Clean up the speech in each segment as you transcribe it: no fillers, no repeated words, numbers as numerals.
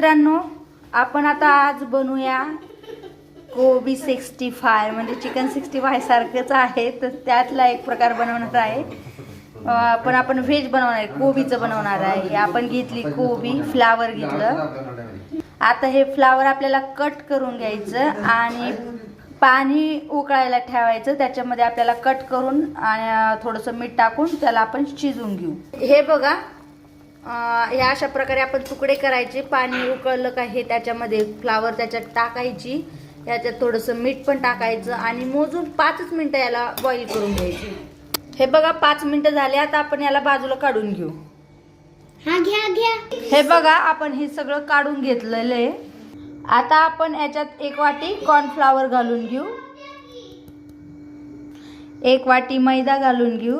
मित्रांनो, आपण आता आज बनवूया कोबी 65 म्हणजे चिकन 65 सारखंच आहे, तर त्यातला एक प्रकार बनवणार आहे. पण आपण व्हेज बनवणार आहे, कोबीचं बनवणार आहे. आपण घेतली कोबी, फ्लावर घेतलं. आता हे फ्लावर आपल्याला कट करून घ्यायचं आणि पाणी उकळायला ठेवायचं. त्याच्यामध्ये आपल्याला कट करून आणि थोडंसं मीठ टाकून त्याला आपण शिजवून घेऊ. हे बघा, ह्या अशा प्रकारे आपण तुकडे करायचे. पाणी उकळलं का हे त्याच्यामध्ये फ्लावर त्याच्यात टाकायची, याच्यात थोडंसं मीठ पण टाकायचं आणि मोजून 5 मिनिटं याला बॉईल करून घ्यायचे. हे बघा 5 मिनिटं झाले. आता आपण याला बाजूला काढून घेऊ. हे बघा, आपण हे सगळं काढून घेतलेलं आहे. आता आपण याच्यात 1 वाटी कॉर्नफ्लॉवर घालून घेऊ, 1 वाटी मैदा घालून घेऊ.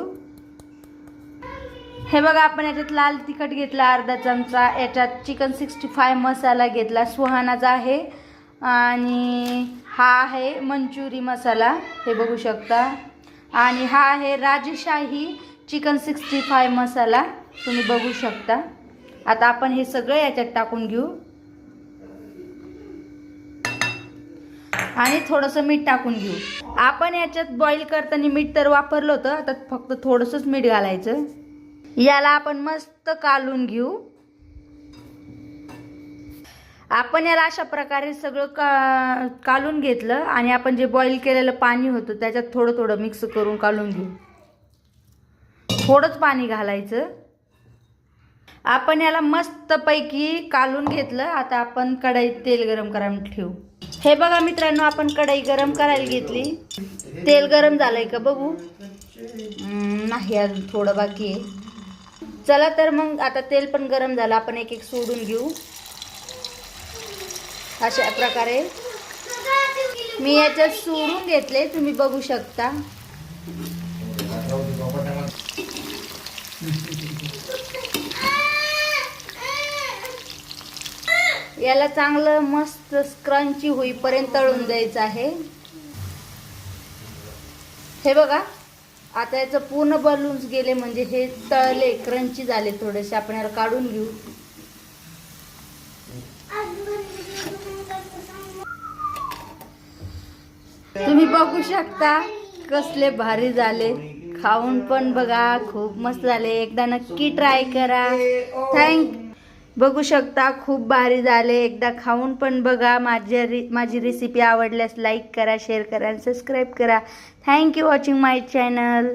हे बघा, आपण याच्यात लाल तिखट घेतला अर्धा चमचा, याच्यात चिकन 65 मसाला घेतला, सुहानाचा आहे, आणि हा आहे मंचुरी मसाला, हे बघू शकता, आणि हा आहे राजशाही चिकन 65 मसाला, तुम्ही बघू शकता. आता आपण हे सगळं याच्यात टाकून घेऊ आणि थोडंसं मीठ टाकून घेऊ. आपण याच्यात बॉईल करताना मीठ तर वापरलं होतं, आता फक्त थोडंसंच मीठ घालायचं. याला आपण मस्त कालून घेऊ. आपण याला अशा प्रकारे सगळं कालून घेतलं आणि आपण जे बॉईल केलेलं पाणी होतं त्याच्यात थोडं थोडं मिक्स करून कालून घेऊ. थोडंच पाणी घालायचं. आपण याला मस्तपैकी कालून घेतलं. आता आपण कढईत तेल गरम करायला ठेवू. हे बघा मित्रांनो, आपण कढई गरम करायला घेतली. तेल गरम झालंय का बघू. नाही, अजून थोडं बाकी आहे. चला तर मग आता तेल पण गरम झालं, आपण एक एक सोडून घेऊ. अशा प्रकारे मी याच्यात सोडून घेतले, तुम्ही बघू शकता. याला चांगलं मस्त क्रंची होईपर्यंत तळून द्यायचं आहे. हे बघा, आता याचं पूर्ण बलून्स गेले, म्हणजे हे तळले, क्रंची झाले थोडेसे. आपण याला काढून घेऊ. तुम्ही बघू शकता कसले भारी झाले. खाऊन पण बघा, खूप मस्त झाले. एकदा नक्की ट्राय करा. बघू शकता खूप भारी झाले. एकदा खाऊन पण बघा. माझी रेसिपी आवडल्यास लाईक करा, शेअर करा आणि सबस्क्राईब करा. थँक्यू वॉचिंग माय चॅनल.